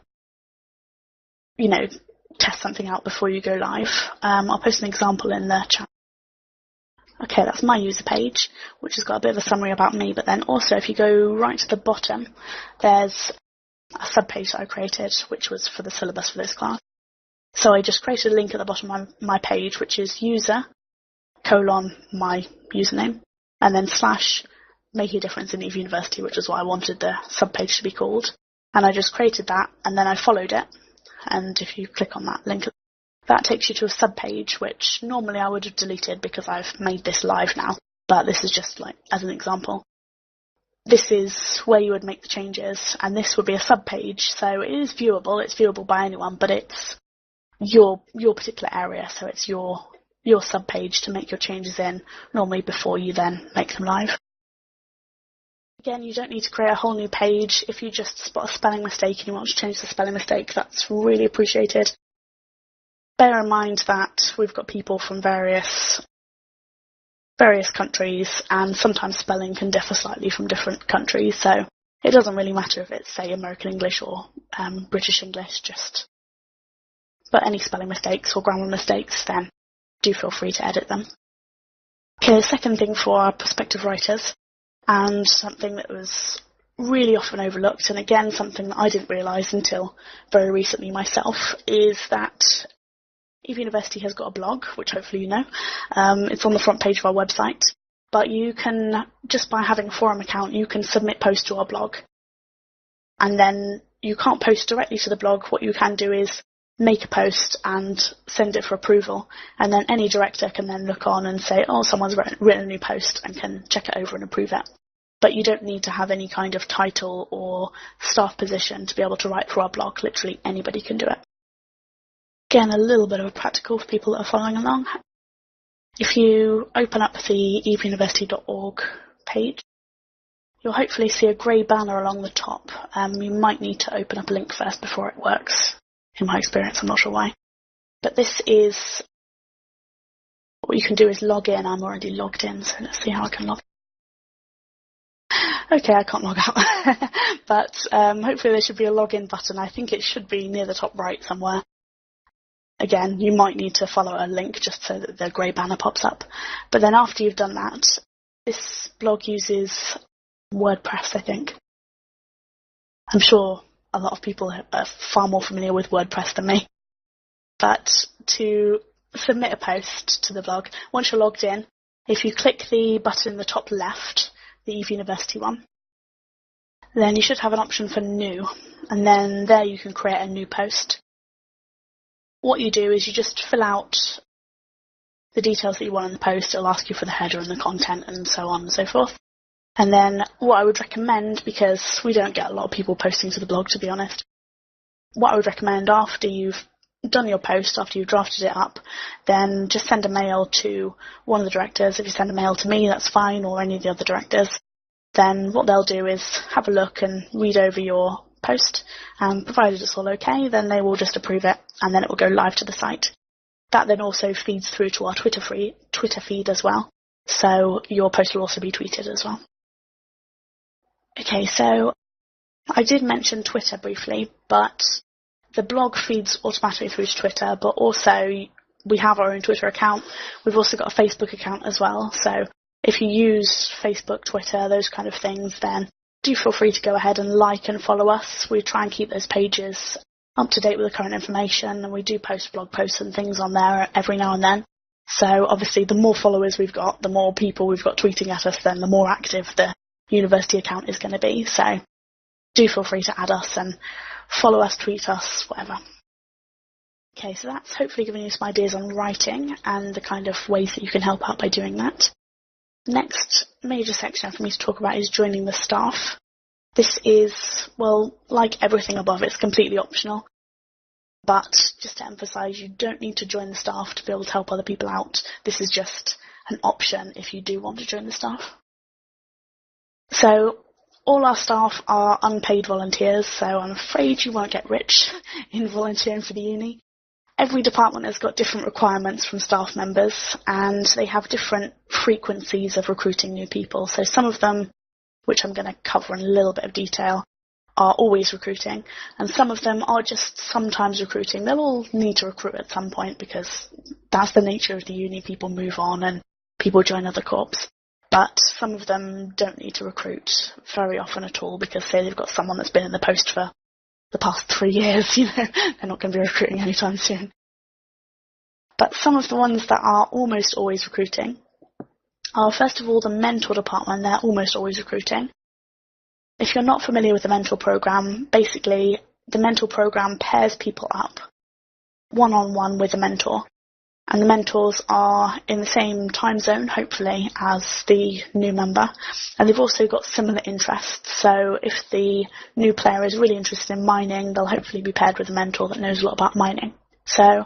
test something out before you go live, I'll post an example in the chat. Okay, that's my user page, which has got a bit of a summary about me, but then also if you go right to the bottom, there's a sub-page that I created, which was for the syllabus for this class. So I just created a link at the bottom of my page, which is user, : my username, and then / make a difference in EVE University, which is what I wanted the sub-page to be called. And I just created that, and then I followed it. And if you click on that link, that takes you to a sub-page, which normally I would have deleted because I've made this live now. But this is just like as an example. This is where you would make the changes, and this would be a sub-page. So it is viewable. It's viewable by anyone, but it's your particular area. So it's your sub-page to make your changes in, normally before you then make them live. Again, you don't need to create a whole new page. If you just spot a spelling mistake and you want to change the spelling mistake, that's really appreciated. Bear in mind that we've got people from various countries, and sometimes spelling can differ slightly from different countries, so it doesn't really matter if it's, say, American English or British English, but any spelling mistakes or grammar mistakes, then do feel free to edit them. Okay, the second thing for our prospective writers, and something that was really often overlooked, and again something that I didn't realise until very recently myself, is that EVE University has got a blog, which hopefully you know. It's on the front page of our website, but you can, just by having a forum account, you can submit posts to our blog. And then you can't post directly to the blog. What you can do is make a post and send it for approval, and then any director can then look on and say, oh, someone's written a new post, and can check it over and approve it. But you don't need to have any kind of title or staff position to be able to write for our blog. Literally anybody can do it. Again, a little bit of a practical for people that are following along. If you open up the eveuniversity.org page, you'll hopefully see a grey banner along the top. You might need to open up a link first before it works. In my experience, I'm not sure why. But this is, what you can do is log in. I'm already logged in, so let's see how I can log in. Okay, I can't log out. But hopefully there should be a login button. I think it should be near the top right somewhere. Again, you might need to follow a link just so that the grey banner pops up. But then after you've done that, this blog uses WordPress, I think. I'm sure a lot of people are far more familiar with WordPress than me. But to submit a post to the blog, once you're logged in, if you click the button in the top left, the EVE University one, then you should have an option for new, and then there you can create a new post. What you do is you just fill out the details that you want in the post. It'll ask you for the header and the content and so on and so forth. And then what I would recommend, because we don't get a lot of people posting to the blog, to be honest, what I would recommend after you've done your post, after you've drafted it up, then just send a mail to one of the directors. If you send a mail to me, that's fine, or any of the other directors. Then what they'll do is have a look and read over your post, and provided it's all okay, then they will just approve it, and then it will go live to the site. That then also feeds through to our Twitter feed as well, so your post will also be tweeted as well. Okay, so I did mention Twitter briefly, but The blog feeds automatically through to Twitter, but also we have our own Twitter account. We've also got a Facebook account as well. So if you use Facebook, Twitter, those kind of things, then do feel free to go ahead and like and follow us. We try and keep those pages up to date with the current information, and we do post blog posts and things on there every now and then. So obviously the more followers we've got, the more people we've got tweeting at us, then the more active the university account is going to be. So do feel free to add us and follow us, tweet us, whatever. Okay, so that's hopefully giving you some ideas on writing and the kind of ways that you can help out by doing that. Next major section for me to talk about is joining the staff. This is, well, like everything above, it's completely optional. But just to emphasise, you don't need to join the staff to be able to help other people out. This is just an option if you do want to join the staff. So all our staff are unpaid volunteers, so I'm afraid you won't get rich in volunteering for the uni. Every department has got different requirements from staff members, and they have different frequencies of recruiting new people. So some of them, which I'm going to cover in a little bit of detail, are always recruiting, and some of them are just sometimes recruiting. They'll all need to recruit at some point because that's the nature of the uni. People move on and people join other corps. But some of them don't need to recruit very often at all because, say, they've got someone that's been in the post for the past 3 years, they're not going to be recruiting anytime soon. But some of the ones that are almost always recruiting are, first of all, the mentor department. They're almost always recruiting. If you're not familiar with the mentor program, basically the mentor program pairs people up one-on-one with a mentor. And the mentors are in the same time zone, hopefully, as the new member. And they've also got similar interests. So if the new player is really interested in mining, they'll hopefully be paired with a mentor that knows a lot about mining. So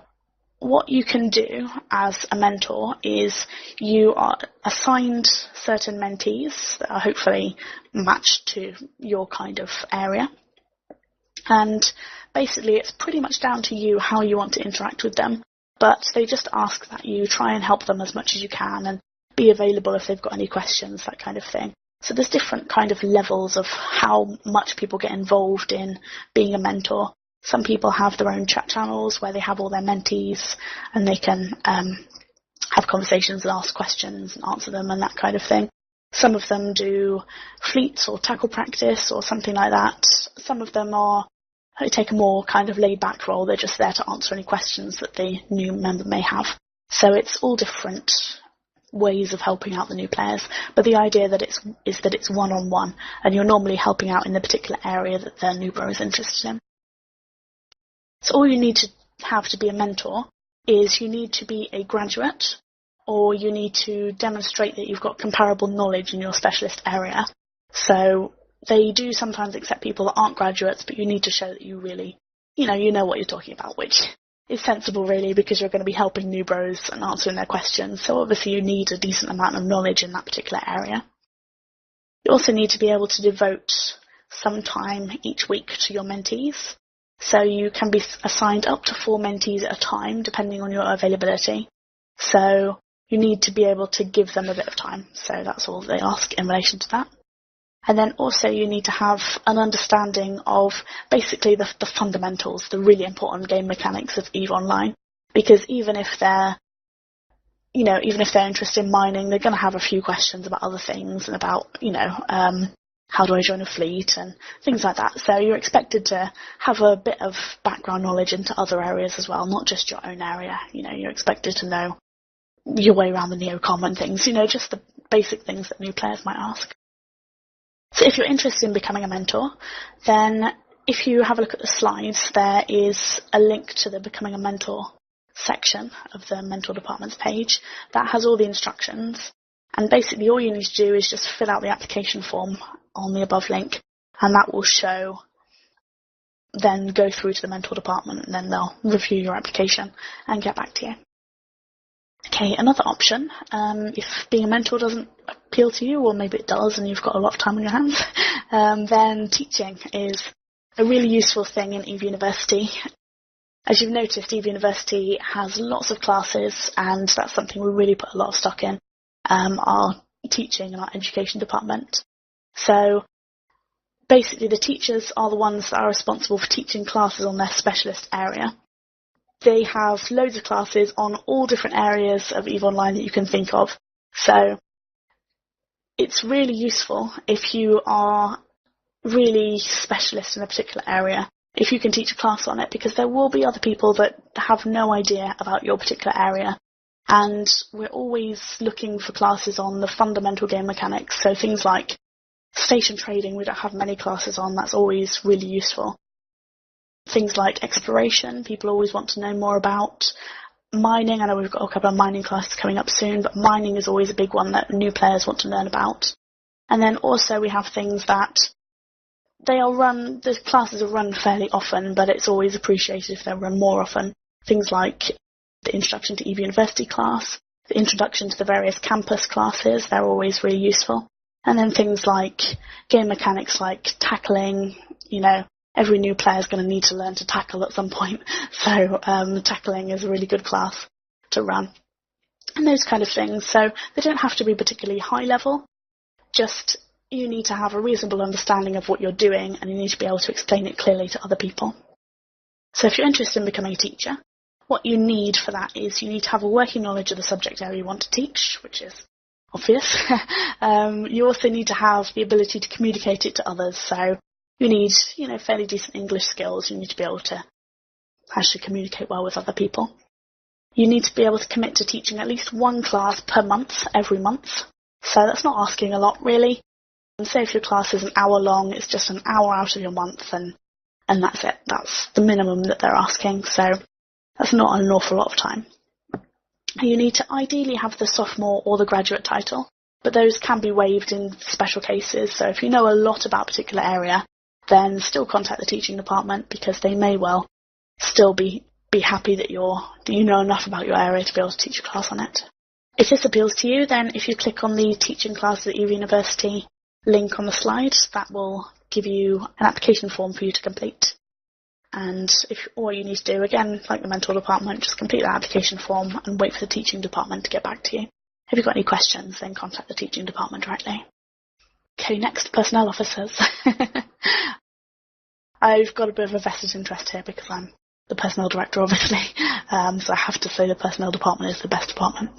what you can do as a mentor is you are assigned certain mentees that are hopefully matched to your kind of area. And basically it's pretty much down to you how you want to interact with them. But they just ask that you try and help them as much as you can and be available if they've got any questions, that kind of thing. So there's different kind of levels of how much people get involved in being a mentor. Some people have their own chat channels where they have all their mentees and they can have conversations and ask questions and answer them and that kind of thing. Some of them do fleets or tackle practice or something like that. Some of them they take a more kind of laid-back role. They're just there to answer any questions that the new member may have. So it's all different ways of helping out the new players. But the idea that it's one-on-one, and you're normally helping out in the particular area that the new bro is interested in. So all you need to have to be a mentor is you need to be a graduate, or you need to demonstrate that you've got comparable knowledge in your specialist area. So they do sometimes accept people that aren't graduates, but you need to show that you really, you know what you're talking about, which is sensible really because you're going to be helping new bros and answering their questions. So obviously you need a decent amount of knowledge in that particular area. You also need to be able to devote some time each week to your mentees. So you can be assigned up to 4 mentees at a time, depending on your availability. So you need to be able to give them a bit of time. So that's all they ask in relation to that. And then also you need to have an understanding of basically the fundamentals, the really important game mechanics of EVE Online. Because even if they're interested in mining, they're going to have a few questions about other things and about, how do I join a fleet and things like that. So you're expected to have a bit of background knowledge into other areas as well, not just your own area. You're expected to know your way around the neocom and things, just the basic things that new players might ask. So if you're interested in becoming a mentor, then if you have a look at the slides, there is a link to the Becoming a Mentor section of the Mentor Department's page that has all the instructions. And basically all you need to do is just fill out the application form on the above link, and that will then go through to the Mentor Department, and then they'll review your application and get back to you. Okay, another option, if being a mentor doesn't appeal to you, or maybe it does and you've got a lot of time on your hands, then teaching is a really useful thing in EVE University. As you've noticed, EVE University has lots of classes, and that's something we really put a lot of stock in, our teaching and our education department. So Basically, the teachers are the ones that are responsible for teaching classes on their specialist area. They have loads of classes on all different areas of EVE Online that you can think of. So it's really useful if you are really specialist in a particular area, if you can teach a class on it, because there will be other people that have no idea about your particular area. And we're always looking for classes on the fundamental game mechanics, so things like station trading, we don't have many classes on, that's always really useful. Things like exploration, people always want to know more about. Mining, I know we've got a couple of mining classes coming up soon, but mining is always a big one that new players want to learn about. And then also we have things that the classes are run fairly often, but it's always appreciated if they're run more often. Things like the Introduction to EVE University class, the Introduction to the various campus classes, they're always really useful. And then things like game mechanics like tackling, every new player is going to need to learn to tackle at some point. So tackling is a really good class to run. And those kind of things. So they don't have to be particularly high level, just you need to have a reasonable understanding of what you're doing and you need to be able to explain it clearly to other people. So if you're interested in becoming a teacher, what you need for that is you need to have a working knowledge of the subject area you want to teach, which is obvious. You also need to have the ability to communicate it to others. So you need, fairly decent English skills. You need to be able to actually communicate well with other people. You need to be able to commit to teaching at least one class per month, every month. So that's not asking a lot, really. And say if your class is an hour long, it's just an hour out of your month, and that's it. That's the minimum that they're asking. So that's not an awful lot of time. You need to ideally have the sophomore or the graduate title, but those can be waived in special cases. So if you know a lot about a particular area, then still contact the teaching department because they may well still be happy that you know enough about your area to be able to teach a class on it. If this appeals to you, then if you click on the teaching classes at EVE University link on the slide, that will give you an application form for you to complete. And if all you need to do, again, like the mentor department, just complete that application form and wait for the teaching department to get back to you. If you've got any questions, then contact the teaching department directly. Okay, next, personnel officers. I've got a bit of a vested interest here because I'm the personnel director, obviously, so I have to say the personnel department is the best department.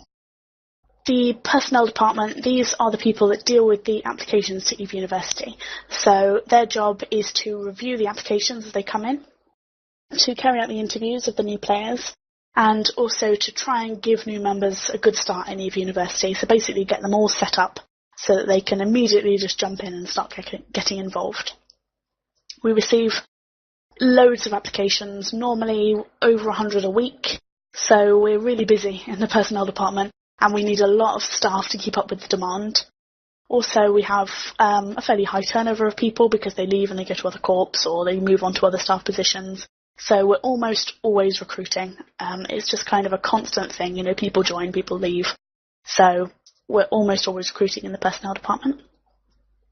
The personnel department, these are the people that deal with the applications to EVE University. So their job is to review the applications as they come in, to carry out the interviews of the new players, and also to try and give new members a good start in EVE University. So basically get them all set up so that they can immediately just jump in and start getting involved. We receive loads of applications, normally over 100 a week, so we're really busy in the personnel department and we need a lot of staff to keep up with the demand. Also, we have a fairly high turnover of people because they leave and they go to other corps or they move on to other staff positions. So we're almost always recruiting. It's just kind of a constant thing, people join, people leave. So we're almost always recruiting in the personnel department.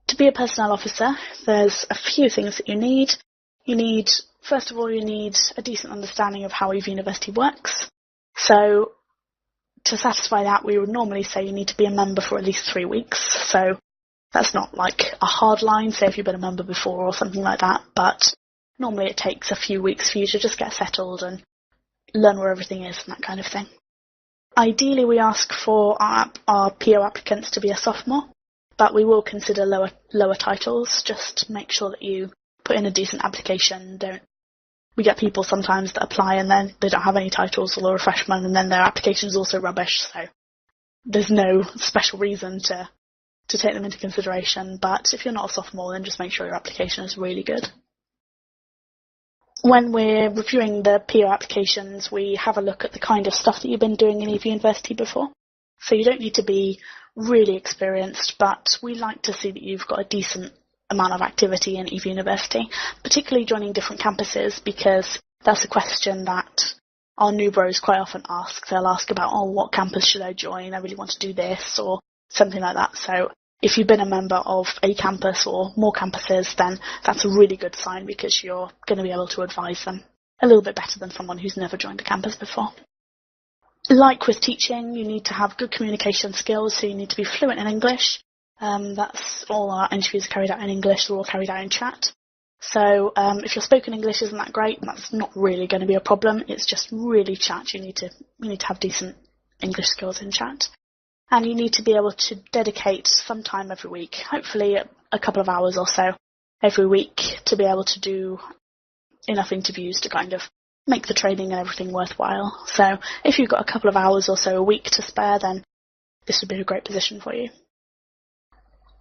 To be a personnel officer, there's a few things that you need. First of all, you need a decent understanding of how EVE University works. So to satisfy that, we would normally say you need to be a member for at least 3 weeks. So that's not like a hard line, say if you've been a member before or something like that, but normally it takes a few weeks for you to just get settled and learn where everything is and that kind of thing. Ideally, we ask for our PO applicants to be a sophomore, but we will consider lower titles. Just make sure that you put in a decent application. We get people sometimes that apply and then they don't have any titles or they're a freshman and then their application is also rubbish, so there's no special reason to take them into consideration. But if you're not a sophomore, then just make sure your application is really good. When we're reviewing the PO applications, we have a look at the kind of stuff that you've been doing in EVE University before. So you don't need to be really experienced, but we like to see that you've got a decent amount of activity in EVE University, particularly joining different campuses, because that's a question that our new bros quite often ask. They'll ask about, what campus should I join? I really want to do this, or something like that. So if you've been a member of a campus or more campuses, then that's a really good sign because you're going to be able to advise them a little bit better than someone who's never joined a campus before. Like with teaching, you need to have good communication skills, so you need to be fluent in English. That's all our interviews are carried out in English. They're all carried out in chat. So if your spoken English isn't that great, that's not really going to be a problem. It's just really chat. You need to have decent English skills in chat. And you need to be able to dedicate some time every week, hopefully a couple of hours or so every week, to be able to do enough interviews to kind of make the training and everything worthwhile. So if you've got a couple of hours or so a week to spare, then this would be a great position for you.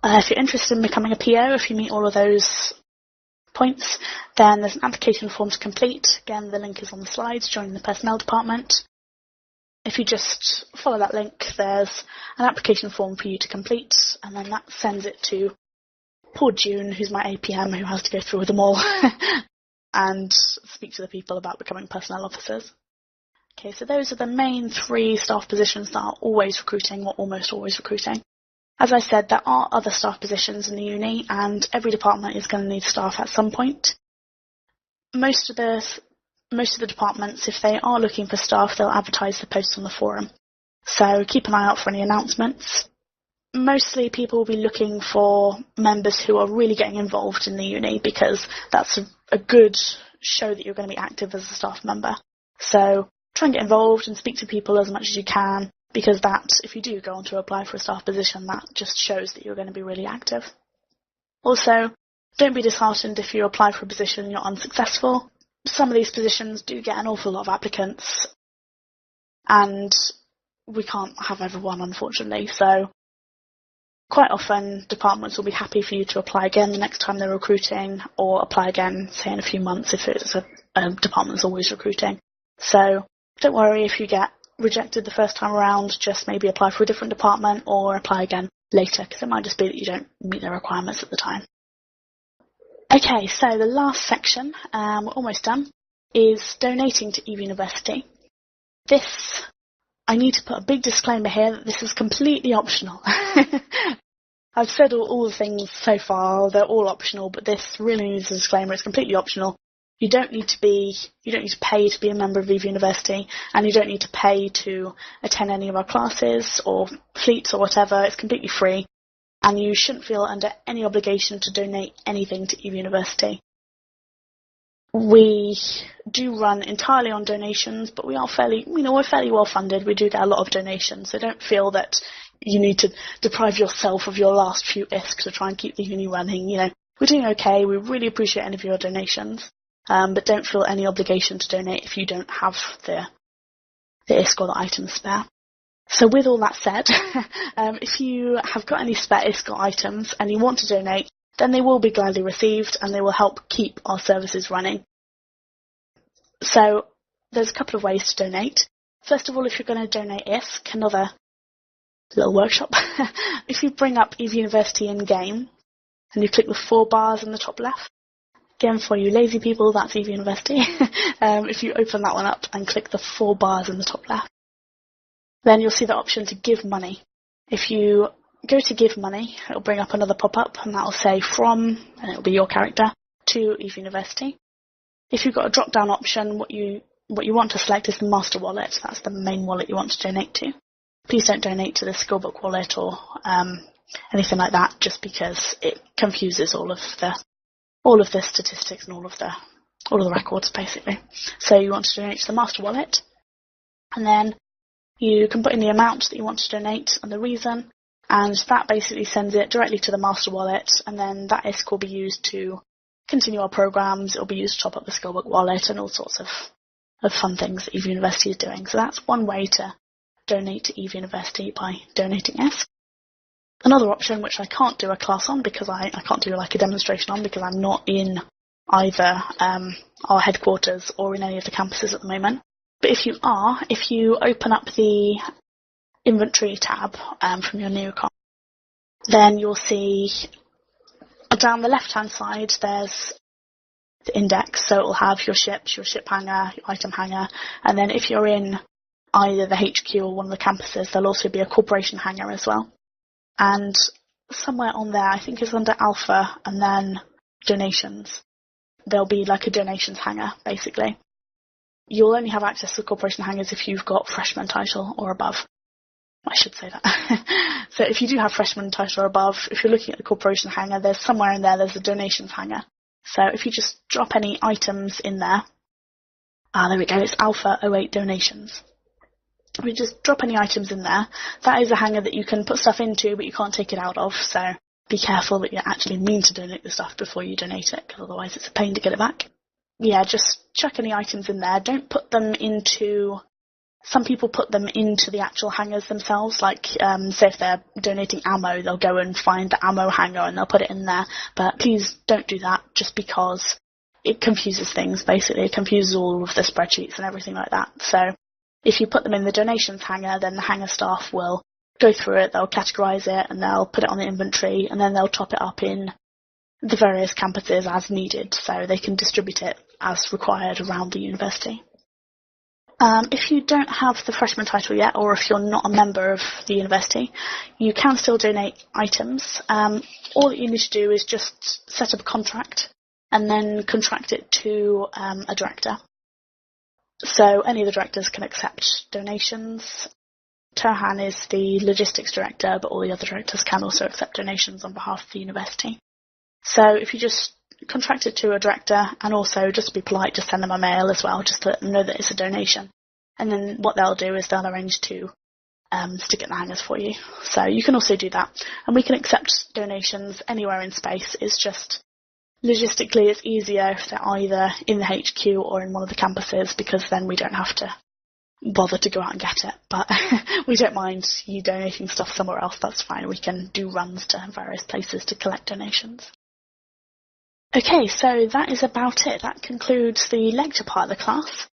If you're interested in becoming a PO, if you meet all of those points, then there's an application form to complete. Again, the link is on the slides, join the personnel department. If you just follow that link, there's an application form for you to complete, and then that sends it to poor June, who's my APM, who has to go through them all and speak to the people about becoming personnel officers. Okay, so those are the main 3 staff positions that are always recruiting, or almost always recruiting. As I said, there are other staff positions in the uni, and every department is going to need staff at some point. Most of the departments, if they are looking for staff, they'll advertise the posts on the forum. So keep an eye out for any announcements. Mostly people will be looking for members who are really getting involved in the uni, because that's a good show that you're going to be active as a staff member. So try and get involved and speak to people as much as you can, because that, if you do go on to apply for a staff position, that just shows that you're going to be really active. Also, don't be disheartened if you apply for a position and you're unsuccessful. Some of these positions do get an awful lot of applicants, and we can't have everyone, unfortunately. So quite often departments will be happy for you to apply again the next time they're recruiting, or apply again, say, in a few months if it's a department's always recruiting. So don't worry if you get rejected the first time around, just maybe apply for a different department or apply again later, because it might just be that you don't meet their requirements at the time. Okay, so the last section, we're almost done, is donating to E-University. This, I need to put a big disclaimer here that this is completely optional. I've said all the things so far, they're all optional, but this really needs a disclaimer. It's completely optional. You don't need to pay to be a member of E-University, and you don't need to pay to attend any of our classes or fleets or whatever. It's completely free. And you shouldn't feel under any obligation to donate anything to E-University. We do run entirely on donations, but we are we're fairly well funded. We do get a lot of donations, so don't feel that you need to deprive yourself of your last few ISK to try and keep the uni running. We're doing okay. We really appreciate any of your donations, but don't feel any obligation to donate if you don't have the ISK or the items spare. So with all that said, if you have got any spare ISK or items and you want to donate, then they will be gladly received and they will help keep our services running. So there's a couple of ways to donate. First of all, if you're going to donate ISK, another little workshop, if you bring up E-University in game and you click the 4 bars in the top left, again for you lazy people, that's E-University. If you open that one up and click the 4 bars in the top left, then you'll see the option to give money. If you go to give money, it'll bring up another pop-up, and that'll say from, and it'll be your character, to E-University. If you've got a drop-down option, what you want to select is the master wallet. That's the main wallet you want to donate to. Please don't donate to the Skillbook wallet or anything like that, just because it confuses all of the statistics and all of the records, basically. So you want to donate to the master wallet, and then you can put in the amount that you want to donate and the reason, and that basically sends it directly to the master wallet, and then that ISK will be used to continue our programs. It'll be used to top up the Skillbook wallet and all sorts of fun things that E-University is doing. So that's one way to donate to E-University, by donating ISK. Another option, which I can't do a class on because I can't do like a demonstration on because I'm not in either our headquarters or in any of the campuses at the moment. But if you open up the inventory tab from your new account, then you'll see down the left-hand side there's the index, so it will have your ships, your ship hangar, your item hangar, and then if you're in either the HQ or one of the campuses, there'll also be a corporation hangar as well. And somewhere on there, I think it's under Alpha and then donations, there'll be like a donations hangar, basically. You'll only have access to the corporation hangars if you've got freshman title or above. I should say that. So if you do have freshman title or above, if you're looking at the corporation hanger, there's somewhere in there's a donations hanger. So if you just drop any items in there, there we go, it's Alpha 08 donations. If you just drop any items in there, that is a hanger that you can put stuff into, but you can't take it out of, so be careful that you actually mean to donate the stuff before you donate it, because otherwise it's a pain to get it back. Yeah, just chuck any items in there. Don't put them into... Some people put them into the actual hangers themselves, like, say if they're donating ammo, they'll go and find the ammo hanger and they'll put it in there. But please don't do that, just because it confuses things, basically. It confuses all of the spreadsheets and everything like that. So if you put them in the donations hanger, then the hanger staff will go through it, they'll categorise it, and they'll put it on the inventory, and then they'll top it up in the various campuses as needed, so they can distribute it as required around the university. If you don't have the freshman title yet, or if you're not a member of the university, you can still donate items. All that you need to do is just set up a contract and then contract it to a director. So any of the directors can accept donations. Turhan is the logistics director, but all the other directors can also accept donations on behalf of the university. So if you just contract it to a director, and also just be polite, just send them a mail as well, just to let them know that it's a donation. And then what they'll do is they'll arrange to stick it in the hangers for you. So you can also do that. And we can accept donations anywhere in space. It's just logistically it's easier if they're either in the HQ or in one of the campuses, because then we don't have to bother to go out and get it. But we don't mind you donating stuff somewhere else, that's fine. We can do runs to various places to collect donations. Okay, so that is about it. That concludes the lecture part of the class.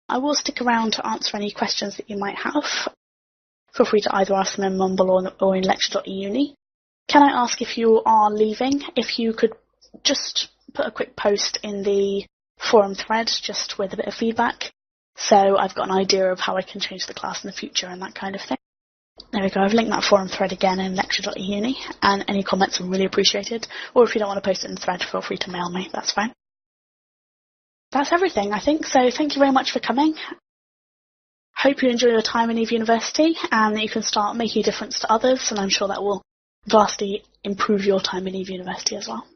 I will stick around to answer any questions that you might have. Feel free to either ask them in Mumble or in lecture.euni. Can I ask, if you are leaving, if you could just put a quick post in the forum thread just with a bit of feedback, so I've got an idea of how I can change the class in the future and that kind of thing. There we go, I've linked that forum thread again in lecture.euni, and any comments are really appreciated. Or if you don't want to post it in the thread, feel free to mail me, that's fine. That's everything, I think, so thank you very much for coming. Hope you enjoy your time in EVE University and that you can start making a difference to others, and I'm sure that will vastly improve your time in EVE University as well.